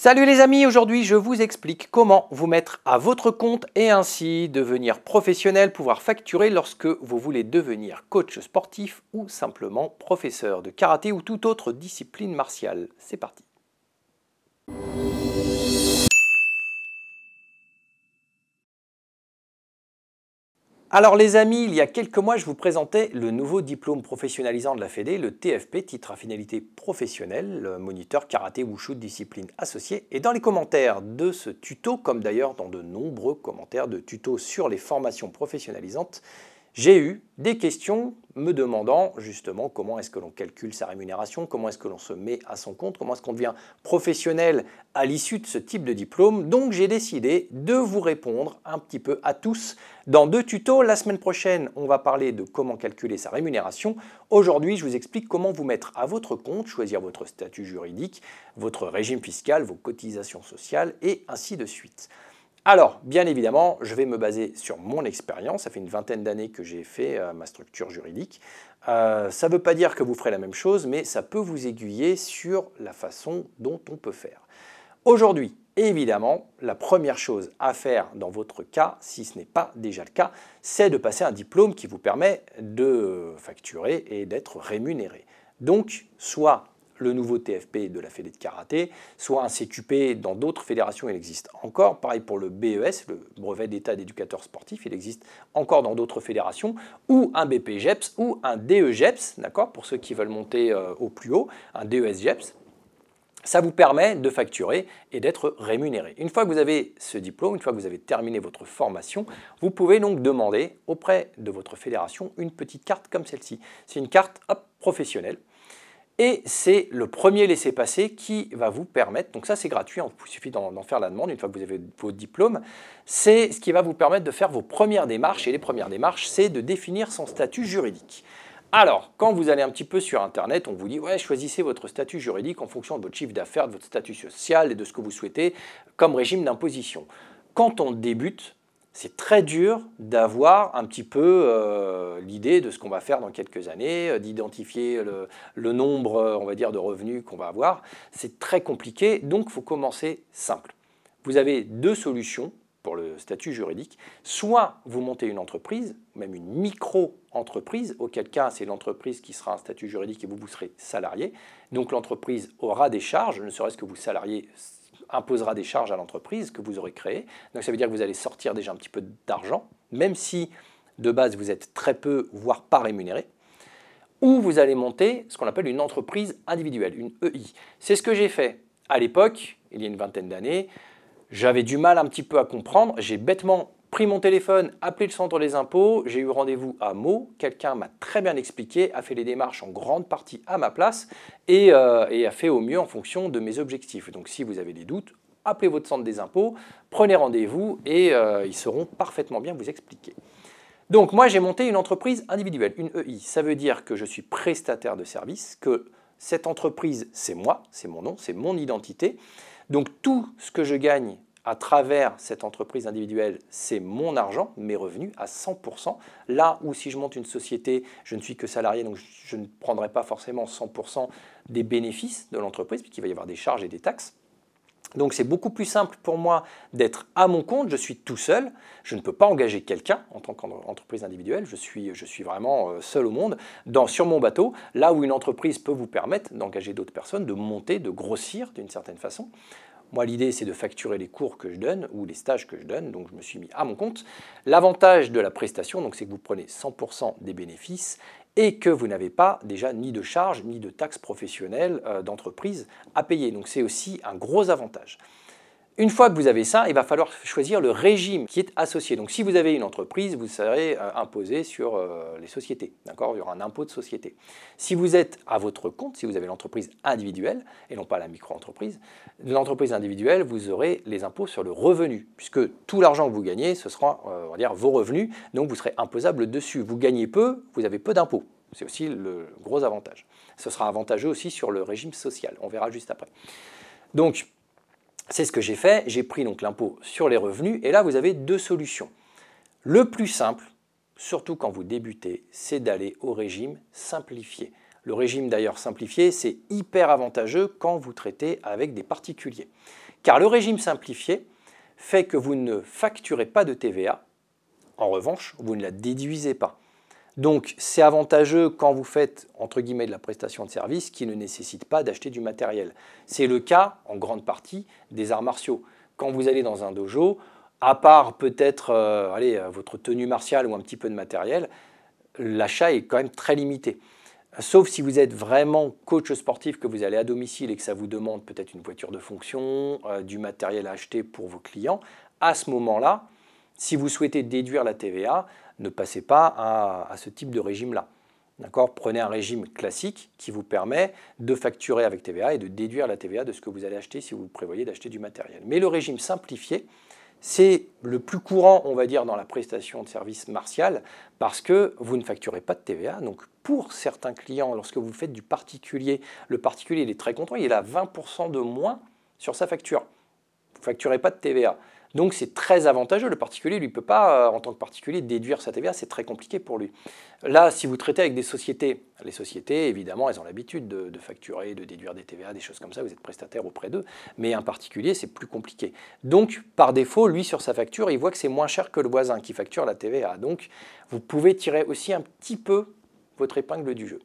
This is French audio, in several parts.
Salut les amis, aujourd'hui je vous explique comment vous mettre à votre compte et ainsi devenir professionnel, pouvoir facturer lorsque vous voulez devenir coach sportif ou simplement professeur de karaté ou toute autre discipline martiale. C'est parti. Alors les amis, il y a quelques mois, je vous présentais le nouveau diplôme professionnalisant de la Fédé, le TFP, titre à finalité professionnelle, le moniteur karaté wushu de discipline associée. Et dans les commentaires de ce tuto, comme d'ailleurs dans de nombreux commentaires de tutos sur les formations professionnalisantes, j'ai eu des questions me demandant justement comment est-ce que l'on calcule sa rémunération, comment est-ce que l'on se met à son compte, comment est-ce qu'on devient professionnel à l'issue de ce type de diplôme. Donc j'ai décidé de vous répondre un petit peu à tous dans deux tutos. La semaine prochaine, on va parler de comment calculer sa rémunération. Aujourd'hui, je vous explique comment vous mettre à votre compte, choisir votre statut juridique, votre régime fiscal, vos cotisations sociales et ainsi de suite. Alors, bien évidemment, je vais me baser sur mon expérience. Ça fait une vingtaine d'années que j'ai fait ma structure juridique. Ça ne veut pas dire que vous ferez la même chose, mais ça peut vous aiguiller sur la façon dont on peut faire. Aujourd'hui, évidemment, la première chose à faire dans votre cas, si ce n'est pas déjà le cas, c'est de passer un diplôme qui vous permet de facturer et d'être rémunéré. Donc, soit le nouveau TFP de la Fédé de karaté, soit un CQP dans d'autres fédérations, il existe encore. Pareil pour le BES, le brevet d'état d'éducateur sportif, il existe encore dans d'autres fédérations, ou un BPGEPS ou un DEGEPS, d'accord, pour ceux qui veulent monter au plus haut, un DESGEPS. Ça vous permet de facturer et d'être rémunéré. Une fois que vous avez ce diplôme, une fois que vous avez terminé votre formation, vous pouvez donc demander auprès de votre fédération une petite carte comme celle-ci. C'est une carte professionnelle. Et c'est le premier laissez-passer qui va vous permettre, donc ça c'est gratuit, il suffit d'en faire la demande une fois que vous avez votre diplôme, c'est ce qui va vous permettre de faire vos premières démarches, et les premières démarches, c'est de définir son statut juridique. Alors, quand vous allez un petit peu sur Internet, on vous dit « ouais, choisissez votre statut juridique en fonction de votre chiffre d'affaires, de votre statut social et de ce que vous souhaitez comme régime d'imposition ». Quand on débute, c'est très dur d'avoir un petit peu l'idée de ce qu'on va faire dans quelques années, d'identifier le nombre, on va dire, de revenus qu'on va avoir. C'est très compliqué, donc il faut commencer simple. Vous avez deux solutions pour le statut juridique. Soit vous montez une entreprise, même une micro-entreprise, auquel cas c'est l'entreprise qui sera un statut juridique et vous serez salarié. Donc l'entreprise aura des charges, ne serait-ce que vous salariez imposera des charges à l'entreprise que vous aurez créée. Donc ça veut dire que vous allez sortir déjà un petit peu d'argent, même si de base vous êtes très peu, voire pas rémunéré. Ou vous allez monter ce qu'on appelle une entreprise individuelle, une EI. C'est ce que j'ai fait à l'époque, il y a une vingtaine d'années. J'avais du mal un petit peu à comprendre. J'ai bêtement pris mon téléphone, appelé le centre des impôts, j'ai eu rendez-vous à Meaux, quelqu'un m'a très bien expliqué, a fait les démarches en grande partie à ma place et a fait au mieux en fonction de mes objectifs. Donc si vous avez des doutes, appelez votre centre des impôts, prenez rendez-vous et ils sauront parfaitement bien vous expliquer. Donc moi j'ai monté une entreprise individuelle, une EI. Ça veut dire que je suis prestataire de service, que cette entreprise c'est moi, c'est mon nom, c'est mon identité. Donc tout ce que je gagne à travers cette entreprise individuelle, c'est mon argent, mes revenus à 100%. Là où si je monte une société, je ne suis que salarié, donc je ne prendrai pas forcément 100% des bénéfices de l'entreprise, puisqu'il va y avoir des charges et des taxes. Donc c'est beaucoup plus simple pour moi d'être à mon compte, je suis tout seul, je ne peux pas engager quelqu'un en tant qu'entreprise individuelle, je suis vraiment seul au monde sur mon bateau, là où une entreprise peut vous permettre d'engager d'autres personnes, de monter, de grossir d'une certaine façon. Moi, l'idée, c'est de facturer les cours que je donne ou les stages que je donne, donc je me suis mis à mon compte. L'avantage de la prestation, c'est que vous prenez 100% des bénéfices et que vous n'avez pas déjà ni de charges ni de taxes professionnelles d'entreprise à payer. Donc c'est aussi un gros avantage. Une fois que vous avez ça, il va falloir choisir le régime qui est associé. Donc si vous avez une entreprise, vous serez imposé sur les sociétés. D'accord ? Il y aura un impôt de société. Si vous êtes à votre compte, si vous avez l'entreprise individuelle, et non pas la micro-entreprise, l'entreprise individuelle, vous aurez les impôts sur le revenu, puisque tout l'argent que vous gagnez, ce sera on va dire, vos revenus, donc vous serez imposable dessus. Vous gagnez peu, vous avez peu d'impôts. C'est aussi le gros avantage. Ce sera avantageux aussi sur le régime social. On verra juste après. Donc, c'est ce que j'ai fait, j'ai pris donc l'impôt sur les revenus et là vous avez deux solutions. Le plus simple, surtout quand vous débutez, c'est d'aller au régime simplifié. Le régime d'ailleurs simplifié, c'est hyper avantageux quand vous traitez avec des particuliers. car le régime simplifié fait que vous ne facturez pas de TVA. En revanche, vous ne la déduisez pas. Donc, c'est avantageux quand vous faites, entre guillemets, de la prestation de service qui ne nécessite pas d'acheter du matériel. C'est le cas, en grande partie, des arts martiaux. Quand vous allez dans un dojo, à part peut-être votre tenue martiale ou un petit peu de matériel, l'achat est quand même très limité. Sauf si vous êtes vraiment coach sportif, que vous allez à domicile et que ça vous demande peut-être une voiture de fonction, du matériel à acheter pour vos clients. À ce moment-là, si vous souhaitez déduire la TVA, ne passez pas à ce type de régime-là. Prenez un régime classique qui vous permet de facturer avec TVA et de déduire la TVA de ce que vous allez acheter si vous prévoyez d'acheter du matériel. Mais le régime simplifié, c'est le plus courant, on va dire, dans la prestation de service martial parce que vous ne facturez pas de TVA. Donc, pour certains clients, lorsque vous faites du particulier, le particulier il est très content, il a 20% de moins sur sa facture. Vous ne facturez pas de TVA. Donc c'est très avantageux. Le particulier, lui, ne peut pas, en tant que particulier, déduire sa TVA. C'est très compliqué pour lui. Là, si vous traitez avec des sociétés, les sociétés, évidemment, elles ont l'habitude de facturer, de déduire des TVA, des choses comme ça. Vous êtes prestataire auprès d'eux. Mais un particulier, c'est plus compliqué. Donc, par défaut, lui, sur sa facture, il voit que c'est moins cher que le voisin qui facture la TVA. Donc, vous pouvez tirer aussi un petit peu votre épingle du jeu.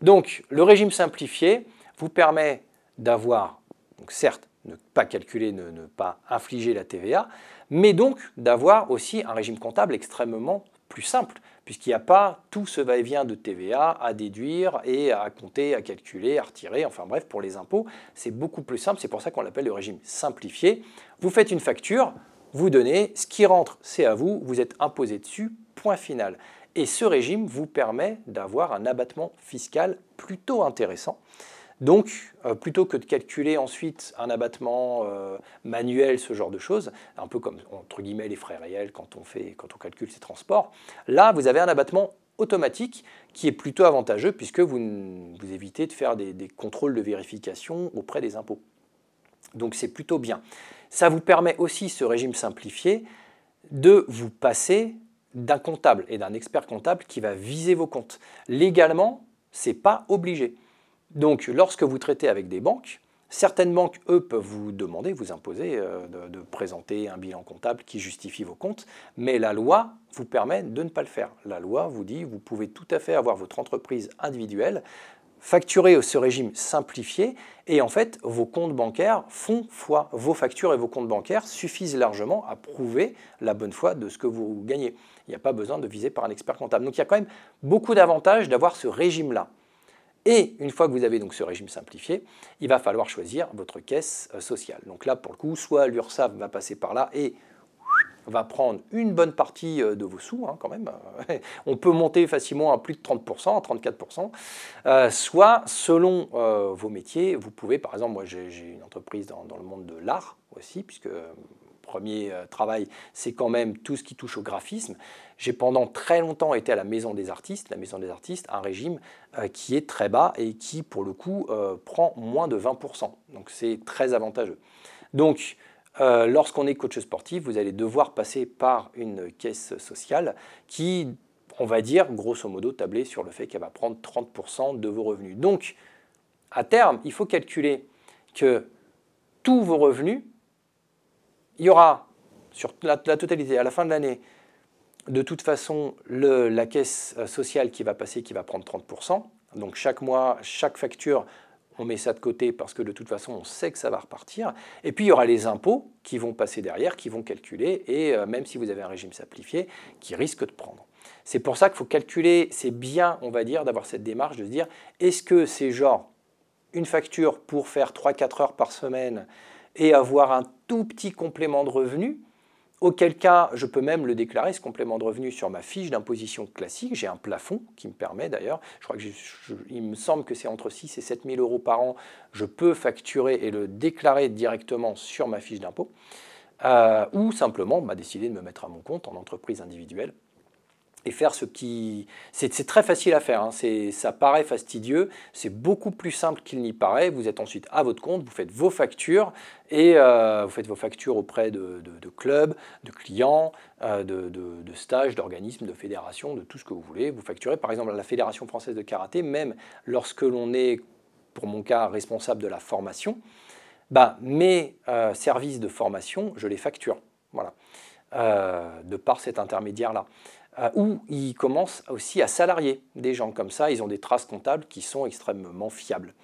Donc, le régime simplifié vous permet d'avoir, certes, ne pas calculer, ne pas infliger la TVA, mais donc d'avoir aussi un régime comptable extrêmement plus simple, puisqu'il n'y a pas tout ce va-et-vient de TVA à déduire et à compter, à calculer, à retirer, enfin bref, pour les impôts, c'est beaucoup plus simple, c'est pour ça qu'on l'appelle le régime simplifié. Vous faites une facture, vous donnez, ce qui rentre, c'est à vous, vous êtes imposé dessus, point final. Et ce régime vous permet d'avoir un abattement fiscal plutôt intéressant. Donc, plutôt que de calculer ensuite un abattement manuel, ce genre de choses, un peu comme, entre guillemets, les frais réels quand on calcule ses transports, là, vous avez un abattement automatique qui est plutôt avantageux puisque vous évitez de faire des contrôles de vérification auprès des impôts. Donc, c'est plutôt bien. Ça vous permet aussi, ce régime simplifié, de vous passer d'un comptable et d'un expert comptable qui va viser vos comptes. Légalement, ce n'est pas obligé. Donc, lorsque vous traitez avec des banques, certaines banques, eux, peuvent vous demander, vous imposer de présenter un bilan comptable qui justifie vos comptes, mais la loi vous permet de ne pas le faire. La loi vous dit, vous pouvez tout à fait avoir votre entreprise individuelle, facturer ce régime simplifié, et en fait, vos comptes bancaires font foi. Vos factures et vos comptes bancaires suffisent largement à prouver la bonne foi de ce que vous gagnez. Il n'y a pas besoin de viser par un expert comptable. Donc, il y a quand même beaucoup d'avantages d'avoir ce régime-là. Et une fois que vous avez donc ce régime simplifié, il va falloir choisir votre caisse sociale. Donc là, pour le coup, soit l'URSSAF va passer par là et va prendre une bonne partie de vos sous, quand même. On peut monter facilement à plus de 30%, à 34%. Soit, selon vos métiers, vous pouvez, par exemple, moi j'ai une entreprise dans le monde de l'art aussi, puisque premier travail, c'est quand même tout ce qui touche au graphisme. J'ai pendant très longtemps été à la Maison des Artistes. La Maison des Artistes, un régime qui est très bas et qui, pour le coup, prend moins de 20%. Donc c'est très avantageux. Donc, lorsqu'on est coach sportif, vous allez devoir passer par une caisse sociale qui, on va dire, grosso modo, tabler sur le fait qu'elle va prendre 30% de vos revenus. Donc, à terme, il faut calculer que tous vos revenus, il y aura, sur la totalité, à la fin de l'année, de toute façon, la caisse sociale qui va passer, qui va prendre 30%. Donc chaque mois, chaque facture, on met ça de côté parce que de toute façon, on sait que ça va repartir. Et puis, il y aura les impôts qui vont passer derrière, qui vont calculer, et même si vous avez un régime simplifié, qui risque de prendre. C'est pour ça qu'il faut calculer, c'est bien, on va dire, d'avoir cette démarche de se dire, est-ce que c'est genre une facture pour faire 3-4 heures par semaine et avoir un tout petit complément de revenu, auquel cas je peux même le déclarer, ce complément de revenu, sur ma fiche d'imposition classique. J'ai un plafond qui me permet d'ailleurs, je crois que il me semble que c'est entre 6 et 7 000 euros par an, je peux facturer et le déclarer directement sur ma fiche d'impôt, ou simplement décider de me mettre à mon compte en entreprise individuelle et faire ce qui... C'est très facile à faire, ça paraît fastidieux, c'est beaucoup plus simple qu'il n'y paraît. Vous êtes ensuite à votre compte, vous faites vos factures, et vous faites vos factures auprès de clubs, de clients, de stages, d'organismes, de fédérations, de tout ce que vous voulez. Vous facturez par exemple à la Fédération française de karaté, même lorsque l'on est, pour mon cas, responsable de la formation. ben, mes services de formation, je les facture, voilà, de par cet intermédiaire-là. Ou ils commencent aussi à salarier des gens comme ça, ils ont des traces comptables qui sont extrêmement fiables.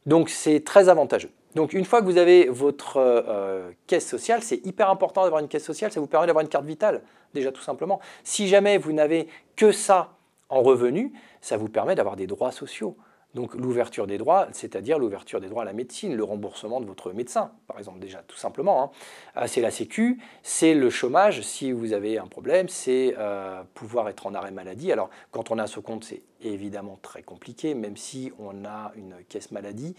Donc c'est très avantageux. Donc une fois que vous avez votre caisse sociale, c'est hyper important d'avoir une caisse sociale, ça vous permet d'avoir une carte vitale, déjà tout simplement. Si jamais vous n'avez que ça en revenu, ça vous permet d'avoir des droits sociaux. Donc l'ouverture des droits, c'est-à-dire l'ouverture des droits à la médecine, le remboursement de votre médecin, par exemple, déjà, tout simplement. Hein. C'est la Sécu, c'est le chômage, si vous avez un problème, c'est pouvoir être en arrêt maladie. Alors, quand on a ce compte, c'est évidemment très compliqué, même si on a une caisse maladie.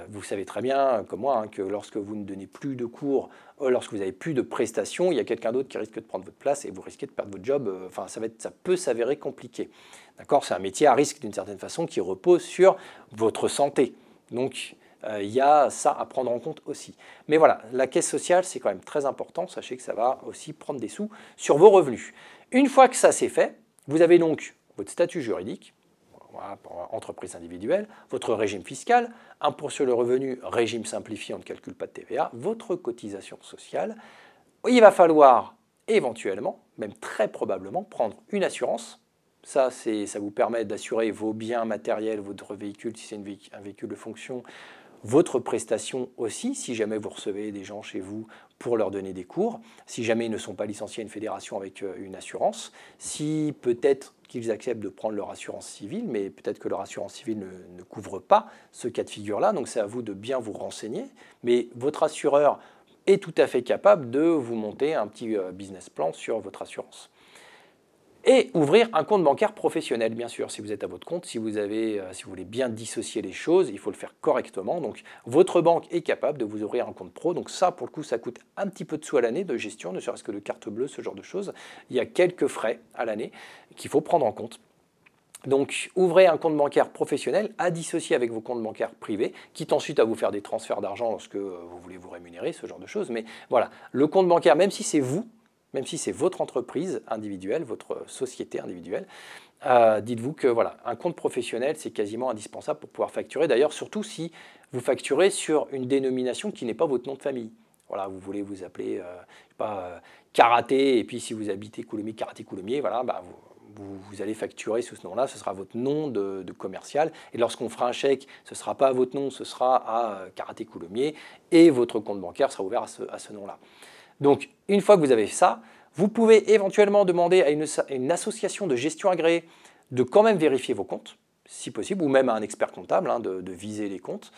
Vous savez très bien, comme moi, hein, que lorsque vous ne donnez plus de cours, lorsque vous n'avez plus de prestations, il y a quelqu'un d'autre qui risque de prendre votre place et vous risquez de perdre votre job. Enfin, ça peut s'avérer compliqué. D'accord, c'est un métier à risque d'une certaine façon qui repose sur votre santé. Donc, il y a ça à prendre en compte aussi. Mais voilà, la caisse sociale, c'est quand même très important. Sachez que ça va aussi prendre des sous sur vos revenus. Une fois que ça c'est fait, vous avez donc votre statut juridique, voilà, pour entreprise individuelle, votre régime fiscal, impôt sur le revenu, régime simplifié, on ne calcule pas de TVA, votre cotisation sociale. Il va falloir éventuellement, même très probablement, prendre une assurance. Ça vous permet d'assurer vos biens matériels, votre véhicule, si c'est un véhicule de fonction, votre prestation aussi, si jamais vous recevez des gens chez vous pour leur donner des cours, si jamais ils ne sont pas licenciés à une fédération avec une assurance, si peut-être qu'ils acceptent de prendre leur assurance civile, mais peut-être que leur assurance civile ne couvre pas ce cas de figure-là, donc c'est à vous de bien vous renseigner, mais votre assureur est tout à fait capable de vous monter un petit business plan sur votre assurance. Et ouvrir un compte bancaire professionnel, bien sûr, si vous êtes à votre compte, si vous voulez bien dissocier les choses, il faut le faire correctement. Donc, votre banque est capable de vous ouvrir un compte pro. Donc ça, pour le coup, ça coûte un petit peu de sous à l'année de gestion, ne serait-ce que de carte bleue, ce genre de choses. Il y a quelques frais à l'année qu'il faut prendre en compte. Donc, ouvrez un compte bancaire professionnel à dissocier avec vos comptes bancaires privés, quitte ensuite à vous faire des transferts d'argent lorsque vous voulez vous rémunérer, ce genre de choses. Mais voilà, le compte bancaire, même si c'est vous, même si c'est votre entreprise individuelle, votre société individuelle, dites-vous que voilà, un compte professionnel, c'est quasiment indispensable pour pouvoir facturer. D'ailleurs, surtout si vous facturez sur une dénomination qui n'est pas votre nom de famille. Voilà, vous voulez vous appeler, Karaté, et puis si vous habitez Coulommiers, Karaté Coulommiers, voilà, vous allez facturer sous ce nom-là, ce sera votre nom de commercial. Et lorsqu'on fera un chèque, ce ne sera pas à votre nom, ce sera à Karaté Coulommiers, et votre compte bancaire sera ouvert à ce nom-là. Donc, une fois que vous avez ça, vous pouvez éventuellement demander à une association de gestion agréée de quand même vérifier vos comptes, si possible, ou même à un expert comptable de viser les comptes.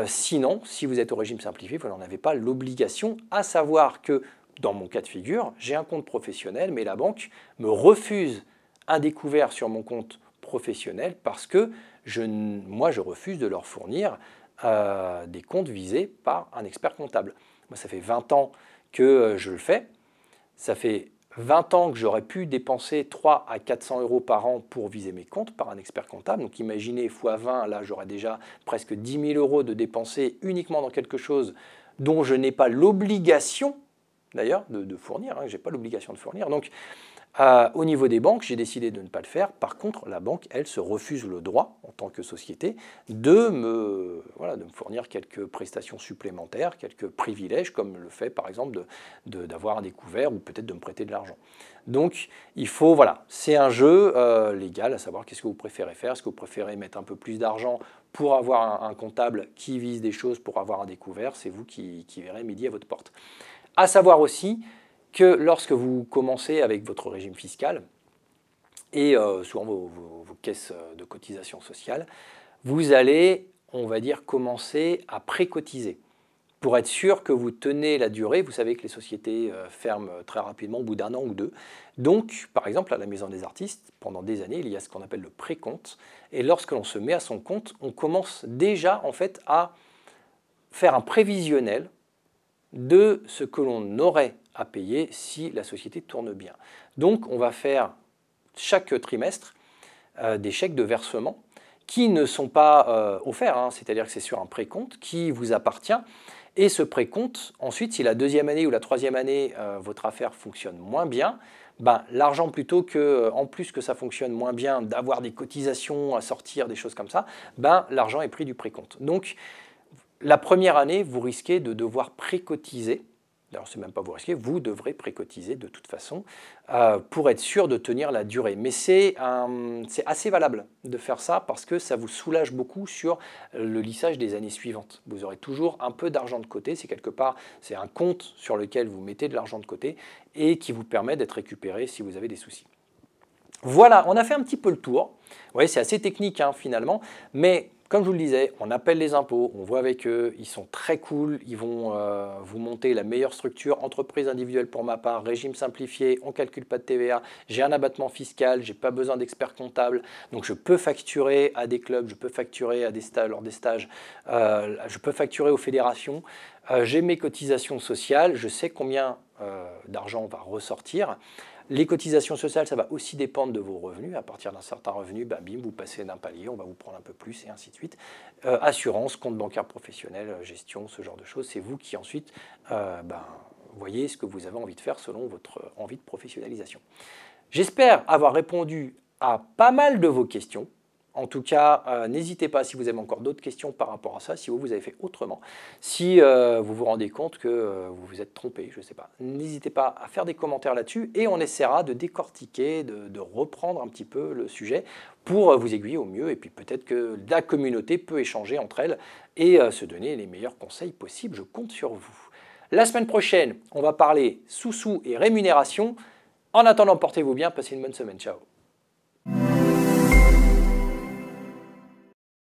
Sinon, si vous êtes au régime simplifié, vous n'en avez pas l'obligation, à savoir que, dans mon cas de figure, j'ai un compte professionnel, mais la banque me refuse un découvert sur mon compte professionnel parce que moi, je refuse de leur fournir des comptes visés par un expert comptable. Moi, ça fait 20 ans que je le fais. Ça fait 20 ans que j'aurais pu dépenser 300 à 400 euros par an pour viser mes comptes par un expert comptable. Donc imaginez x 20, là j'aurais déjà presque 10 000 euros de dépenser uniquement dans quelque chose dont je n'ai pas l'obligation d'ailleurs de fournir. Je n'ai pas l'obligation de fournir. Donc au niveau des banques, j'ai décidé de ne pas le faire. Par contre, la banque, elle, se refuse le droit, en tant que société, de me fournir quelques prestations supplémentaires, quelques privilèges, comme le fait, par exemple, d'avoir un découvert ou peut-être de me prêter de l'argent. Donc, c'est un jeu légal, à savoir qu'est-ce que vous préférez faire. Est-ce que vous préférez mettre un peu plus d'argent pour avoir un comptable qui vise des choses, pour avoir un découvert? C'est vous qui verrez midi à votre porte. À savoir aussi que lorsque vous commencez avec votre régime fiscal et souvent vos caisses de cotisation sociale, vous allez, on va dire, commencer à pré-cotiser. Pour être sûr que vous tenez la durée, vous savez que les sociétés ferment très rapidement au bout d'un an ou deux. Donc, par exemple, à la Maison des Artistes, pendant des années, il y a ce qu'on appelle le pré-compte. Et lorsque l'on se met à son compte, on commence déjà en fait à faire un prévisionnel de ce que l'on aurait à payer si la société tourne bien. Donc on va faire chaque trimestre des chèques de versement qui ne sont pas offerts, c'est-à-dire que c'est sur un précompte qui vous appartient. Et ce précompte, ensuite, si la deuxième année ou la troisième année, votre affaire fonctionne moins bien, l'argent, plutôt que, en plus que ça fonctionne moins bien, d'avoir des cotisations à sortir, des choses comme ça, l'argent est pris du précompte. Donc, La première année, vous risquez de devoir précotiser. Alors, c'est même pas vous risquez, vous devrez précotiser de toute façon pour être sûr de tenir la durée. Mais c'est assez valable de faire ça parce que ça vous soulage beaucoup sur le lissage des années suivantes. Vous aurez toujours un peu d'argent de côté. C'est quelque part, c'est un compte sur lequel vous mettez de l'argent de côté et qui vous permet d'être récupéré si vous avez des soucis. Voilà, on a fait un petit peu le tour. Vous voyez, c'est assez technique hein, finalement, mais comme je vous le disais, on appelle les impôts, on voit avec eux, ils sont très cool, ils vont vous monter la meilleure structure, entreprise individuelle pour ma part, régime simplifié, on ne calcule pas de TVA, j'ai un abattement fiscal, je n'ai pas besoin d'expert comptable, donc je peux facturer à des clubs, je peux facturer à des stages, lors des stages, je peux facturer aux fédérations, j'ai mes cotisations sociales, je sais combien d'argent on va ressortir. Les cotisations sociales, ça va aussi dépendre de vos revenus. À partir d'un certain revenu, bim, vous passez d'un palier, on va vous prendre un peu plus et ainsi de suite. Assurance, compte bancaire professionnel, gestion, ce genre de choses. C'est vous qui ensuite voyez ce que vous avez envie de faire selon votre envie de professionnalisation. J'espère avoir répondu à pas mal de vos questions. En tout cas, n'hésitez pas si vous avez encore d'autres questions par rapport à ça, si vous avez fait autrement, si vous vous rendez compte que vous vous êtes trompé, je ne sais pas. N'hésitez pas à faire des commentaires là-dessus et on essaiera de décortiquer, de reprendre un petit peu le sujet pour vous aiguiller au mieux et puis peut-être que la communauté peut échanger entre elles et se donner les meilleurs conseils possibles. Je compte sur vous. La semaine prochaine, on va parler sous-sous et rémunération. En attendant, portez-vous bien, passez une bonne semaine. Ciao.